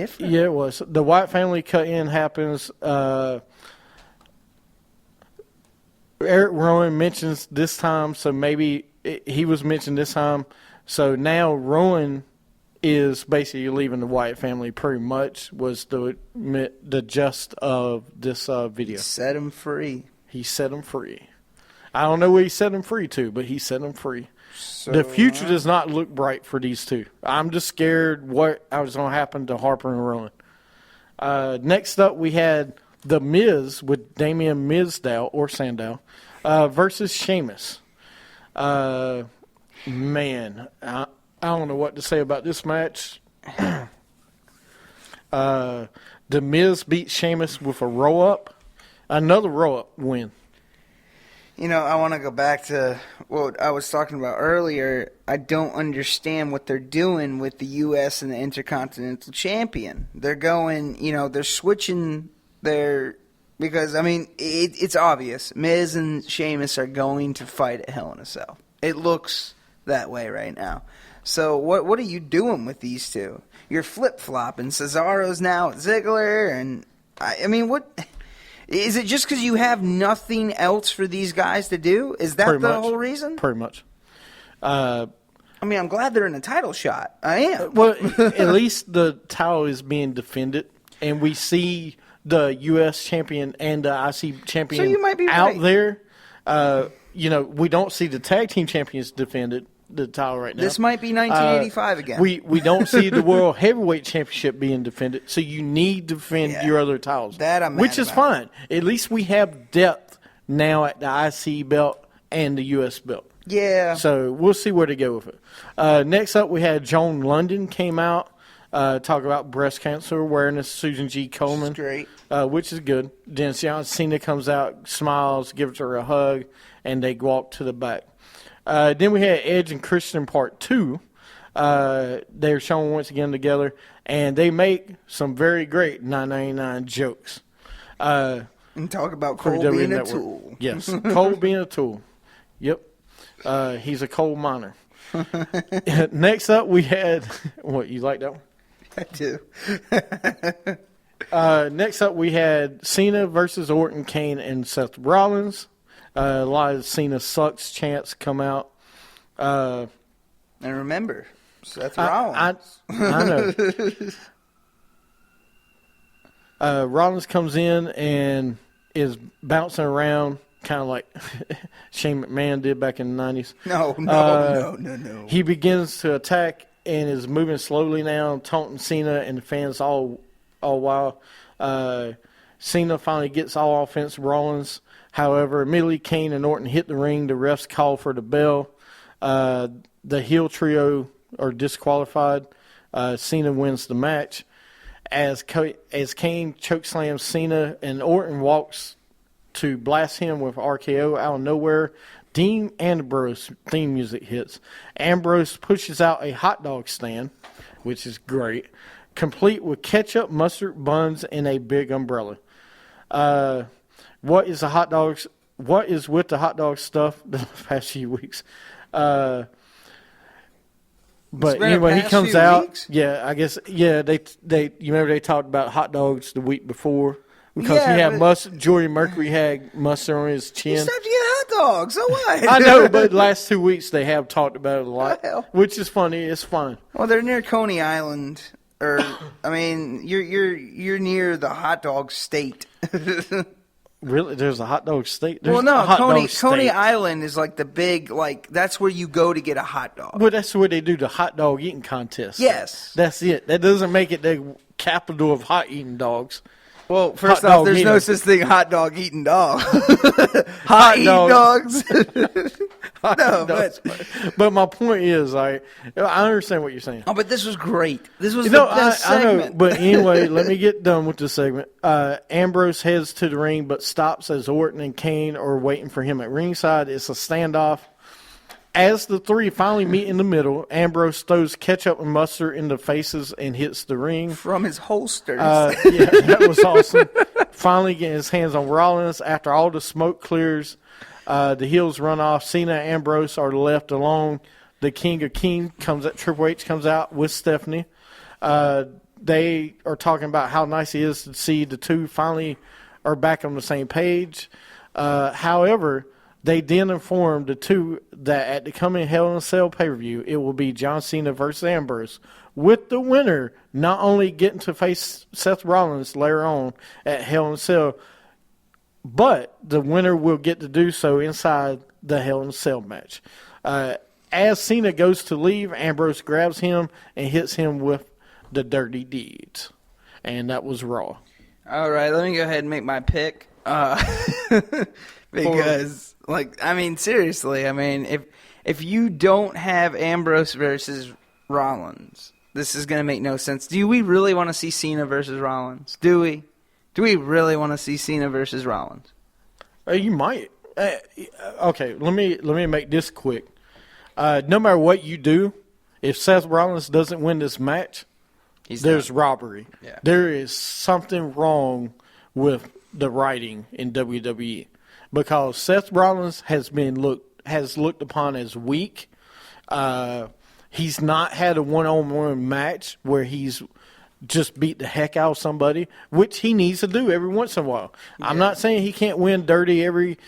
different. Yeah, it was. The Wyatt family cut-in happens. Eric Rowan mentions this time, so maybe he was mentioned this time. So now Rowan is basically leaving the Wyatt family pretty much, was the gist of this video. He set him free. He set him free. I don't know what he set him free to, but he set him free. So, the future does not look bright for these two. I'm just scared what was going to happen to Harper and Rowan. Next up, we had The Miz with Damian Mizdow, or Sandow, versus Sheamus. Man, I don't know what to say about this match. The Miz beat Sheamus with a roll-up. Another roll-up win. You know, I want to go back to what I was talking about earlier. I don't understand what they're doing with the U.S. and the Intercontinental Champion. They're going, they're switching their... Because, I mean, it's obvious. Miz and Sheamus are going to fight at Hell in a Cell. It looks that way right now. So what are you doing with these two? You're flip-flopping. Cesaro's now at Ziggler. And, I mean, what... Is it just because you have nothing else for these guys to do? Is that the whole reason? Pretty much. I mean, I'm glad they're in a title shot. I am. Well, at least the title is being defended, and we see the U.S. champion and the IC champion so you might be out right. there. We don't see the tag team champions defended the title right now. This might be 1985 again. We don't see the World Heavyweight Championship being defended, so you need to defend your other titles. That I'm mad which is about. fine. At least we have depth now at the IC belt and the U.S. belt. Yeah. So we'll see where to go with it. Next up, we had Joan London came out, talk about breast cancer awareness, Susan G. Komen. Great. Which is good. Then John Cena comes out, smiles, gives her a hug, and they walk to the back. Then we had Edge and Christian Part 2. They're shown once again together, and they make some very great $9.99 jokes. And talk about Cole WWE being Network. a tool. Yes, Cole being a tool. Yep. He's a coal miner. Next up, we had... What, you like that one? I do. Next up, we had Cena versus Orton, Kane, and Seth Rollins. A lot of Cena sucks chants come out. And remember, Seth Rollins. I know. Rollins comes in and is bouncing around, kind of like Shane McMahon did back in the 90s. No. He begins to attack and is moving slowly now, taunting Cena and the fans all while. Cena finally gets all offense Rollins. However, immediately Kane and Orton hit the ring. The refs call for the bell. The heel trio are disqualified. Cena wins the match. As Kane chokeslams Cena and Orton walks to blast him with RKO out of nowhere, Dean Ambrose theme music hits. Ambrose pushes out a hot dog stand, which is great, complete with ketchup, mustard, buns, and a big umbrella. What is with the hot dog stuff the past few weeks? But anyway, he comes out. Weeks? Yeah, I guess. Yeah, they. You remember they talked about hot dogs the week before because he had mustard. Jordan Mercury had mustard on his chin. You stopped to get hot dogs. So what? I know, but the last 2 weeks they have talked about it a lot, Well. which is funny. It's fun. Well, they're near Coney Island, or I mean, you're near the hot dog state. Really, there's a hot dog state. Well, no, Coney Island is like the big, that's where you go to get a hot dog. Well, that's where they do the hot dog eating contest. Yes. That's it. That doesn't make it the capital of hot eating dogs. Well, first off, there's no such thing hot dog eating dog. hot eating dogs. But my point is, I understand what you're saying. Oh, but this was great. This was the best segment. I know, but anyway, let me get done with this segment. Ambrose heads to the ring, but stops as Orton and Kane are waiting for him at ringside. It's a standoff. As the three finally meet in the middle, Ambrose throws ketchup and mustard in the faces and hits the ring. From his holsters. Yeah, that was awesome. Finally getting his hands on Rollins. After all the smoke clears, the heels run off. Cena and Ambrose are left alone. The King of Kings Triple H comes out with Stephanie. they are talking about how nice it is to see the two finally are back on the same page. However, they then informed the two that at the coming Hell in a Cell pay-per-view, it will be John Cena versus Ambrose, with the winner not only getting to face Seth Rollins later on at Hell in a Cell, but the winner will get to do so inside the Hell in a Cell match. As Cena goes to leave, Ambrose grabs him and hits him with the Dirty Deeds. And that was Raw. All right, let me go ahead and make my pick. Because, seriously, if you don't have Ambrose versus Rollins, this is going to make no sense. Do we really want to see Cena versus Rollins? Do we? Do we really want to see Cena versus Rollins? You might. Okay, let me make this quick. No matter what you do, if Seth Rollins doesn't win this match, there's robbery. Yeah. There is something wrong with the writing in WWE because Seth Rollins has looked upon as weak. He's not had a one-on-one match where he's just beat the heck out of somebody, which he needs to do every once in a while. Yeah. I'm not saying he can't win dirty every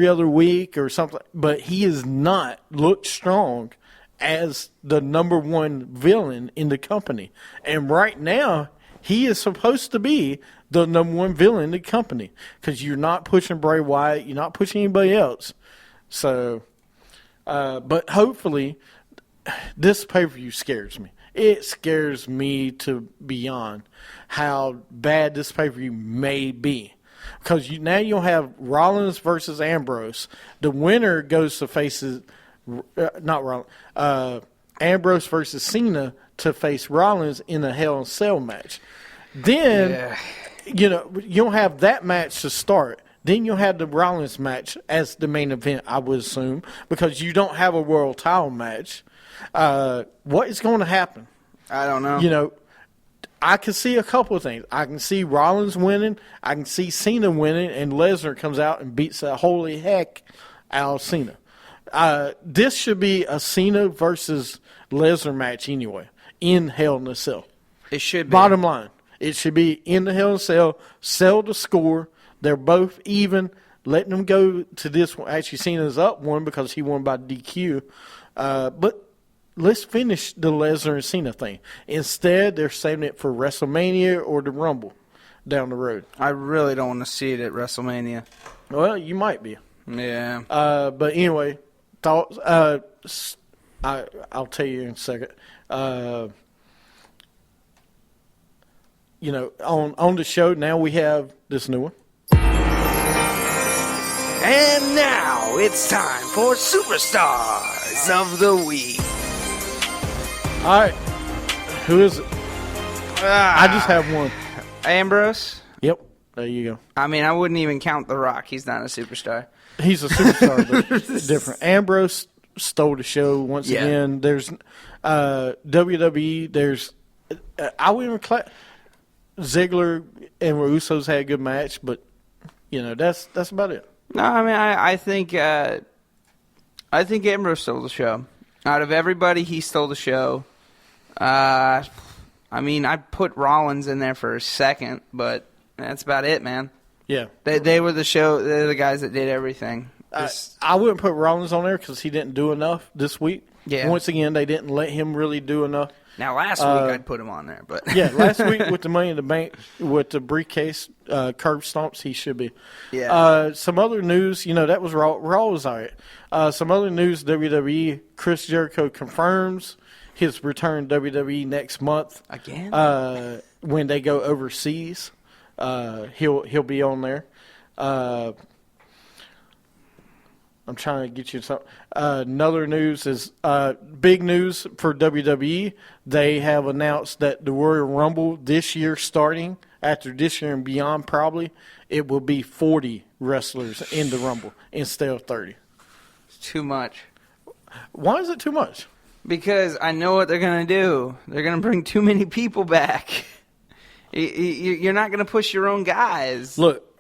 other week or something, but he has not looked strong as the number one villain in the company. And right now, he is supposed to be the number one villain in the company because you're not pushing Bray Wyatt, you're not pushing anybody else. So, but hopefully, this pay-per-view scares me. It scares me to beyond how bad this pay-per-view may be. Because now you'll have Rollins versus Ambrose. The winner goes to face Ambrose versus Cena to face Rollins in a Hell in a Cell match. Then, you'll have that match to start. Then you'll have the Rollins match as the main event, I would assume, because you don't have a world title match. What is going to happen? I don't know. I can see a couple of things. I can see Rollins winning. I can see Cena winning, and Lesnar comes out and beats the holy heck out of Cena. This should be a Cena versus Lesnar match anyway, in Hell in a Cell. It should be. Bottom line, it should be in the Hell in a Cell, sell the score. They're both even. Letting them go to this one. Actually, Cena's up one because he won by DQ. But let's finish the Lesnar and Cena thing. Instead, they're saving it for WrestleMania or the Rumble down the road. I really don't want to see it at WrestleMania. Well, you might be. Yeah. But anyway, thoughts. I'll tell you in a second. On the show now we have this new one. And now it's time for Superstars of the Week. All right. Who is it? I just have one. Ambrose? Yep. There you go. I wouldn't even count The Rock. He's not a superstar. He's a superstar, but it's different. Ambrose stole the show once again. There's WWE. There's I wouldn't even Ziggler and Usos had a good match, but that's about it. No, I think Ambrose stole the show. Out of everybody, he stole the show. I put Rollins in there for a second, but that's about it, man. Yeah. They were the show. They're the guys that did everything. I wouldn't put Rollins on there because he didn't do enough this week. Yeah. Once again, they didn't let him really do enough. Now, last week I'd put him on there, but yeah, last week with the Money in the Bank, with the briefcase, curb stomps, he should be. Yeah. Some other news, that was Raw. Raw was all right. Some other news, WWE, Chris Jericho confirms his return to WWE next month. Again? When they go overseas, he'll be on there. I'm trying to get you something. Another news is big news for WWE. They have announced that the Royal Rumble this year, starting after this year and beyond, probably it will be 40 wrestlers in the Rumble instead of 30. It's too much. Why is it too much? Because I know what they're going to do. They're going to bring too many people back. You're not going to push your own guys. Look,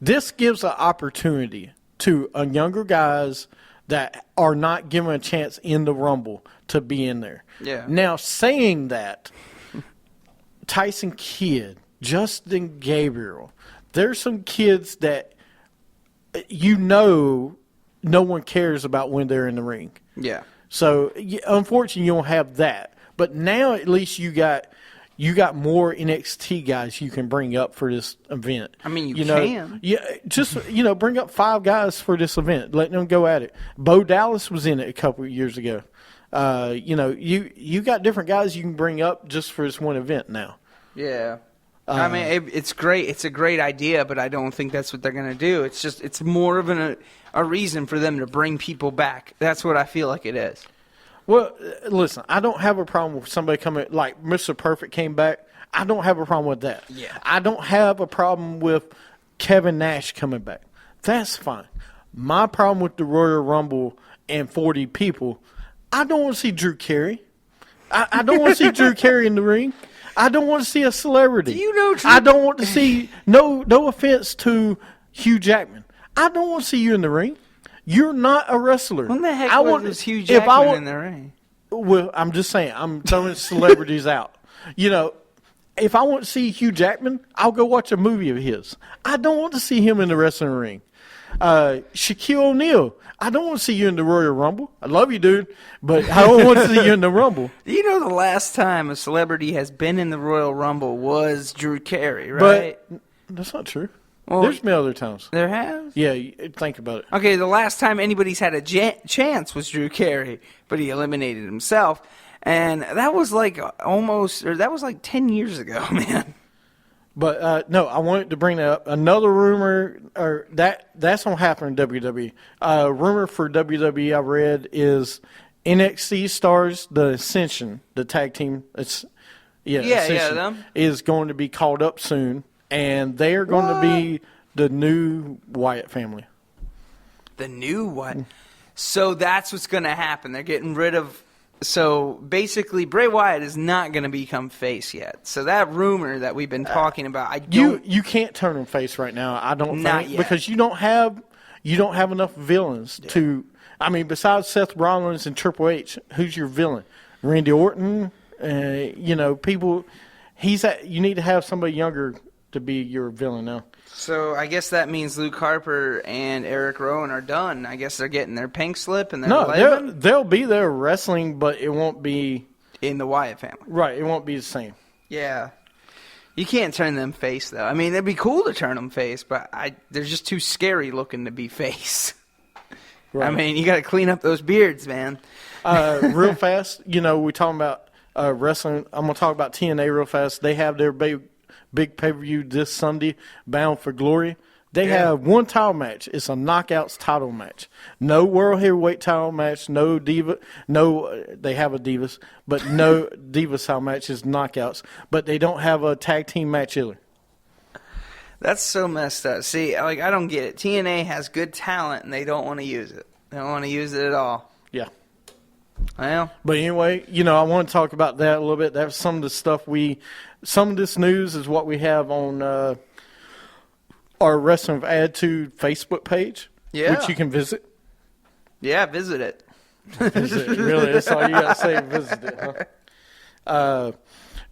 this gives an opportunity to younger guys that are not given a chance in the Rumble to be in there. Yeah. Now, saying that, Tyson Kidd, Justin Gabriel, there's some kids that no one cares about when they're in the ring. Yeah. So, unfortunately, you don't have that. But now at least you got more NXT guys you can bring up for this event. I mean, you know, can. Yeah, just, bring up 5 guys for this event. Let them go at it. Bo Dallas was in it a couple of years ago. You got different guys you can bring up just for this one event now. Yeah. I mean, it's great. It's a great idea, but I don't think that's what they're going to do. It's more of a reason for them to bring people back. That's what I feel like it is. Well, listen, I don't have a problem with somebody coming, like Mr. Perfect came back. I don't have a problem with that. Yeah. I don't have a problem with Kevin Nash coming back. That's fine. My problem with the Royal Rumble and 40 people, I don't want to see Drew Carey. I don't want to see Drew Carey in the ring. I don't want to see a celebrity. Do you know Drew? I don't want to see, no offense to Hugh Jackman. I don't want to see you in the ring. You're not a wrestler. When the heck was Hugh Jackman in the ring? Well, I'm just saying, I'm throwing celebrities out. If I want to see Hugh Jackman, I'll go watch a movie of his. I don't want to see him in the wrestling ring. Shaquille O'Neal, I don't want to see you in the Royal Rumble. I love you, dude, but I don't want to see you in the Rumble. You know the last time a celebrity has been in the Royal Rumble was Drew Carey, right? But that's not true. Well, there's been other times. There has? Yeah, think about it. Okay, the last time anybody's had a chance was Drew Carey, but he eliminated himself. And that was like 10 years ago, man. But, no, I wanted to bring that up. Another rumor, or that's going to happen in WWE. Rumor for WWE I read is NXT stars, the Ascension, the tag team. Ascension, them. is going to be called up soon. And they are going to be the new Wyatt family. The new what? So that's what's going to happen. They're getting rid of... So basically, Bray Wyatt is not going to become face yet. So that rumor that we've been talking about, You can't turn him face right now. I don't think yet. Because you don't have enough villains to. I mean, besides Seth Rollins and Triple H, who's your villain? Randy Orton. People. You need to have somebody younger to be your villain now. So I guess that means Luke Harper and Eric Rowan are done. I guess they're getting their pink slip and they're leaving? They'll be there wrestling, but it won't be in the Wyatt family. Right, it won't be the same. Yeah. You can't turn them face, though. I mean, it'd be cool to turn them face, but they're just too scary looking to be face. Right. I mean, you got to clean up those beards, man. Real fast, we talking about wrestling. I'm going to talk about TNA real fast. They have their big pay-per-view this Sunday, Bound for Glory. They have one title match. It's a knockouts title match. No World Heavyweight title match. No Diva. No, they have a Divas, but no Divas title match is knockouts. But they don't have a tag team match either. That's so messed up. See, I don't get it. TNA has good talent, and they don't want to use it. They don't want to use it at all. Yeah. Well. But anyway, I want to talk about that a little bit. That's some of the stuff some of this news is what we have on our Wrestling with Attitude Facebook page, which you can visit. Yeah, visit it. Visit it, really. That's all you got to say, visit it, huh?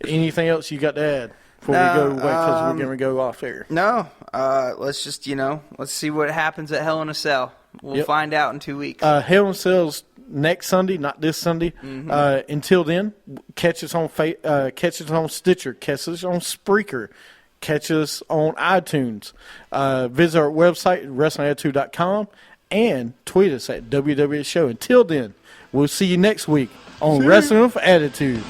Anything else you got to add before we go away because we're going to go off air? No. Let's just, let's see what happens at Hell in a Cell. We'll find out in 2 weeks. Hell in a Cell's next Sunday, not this Sunday. Mm-hmm. Until then, catch us on Stitcher, catch us on Spreaker, catch us on iTunes. Visit our website, WrestlingAttitude.com, and tweet us at WWA Show. Until then, we'll see you next week on Wrestling with Attitude.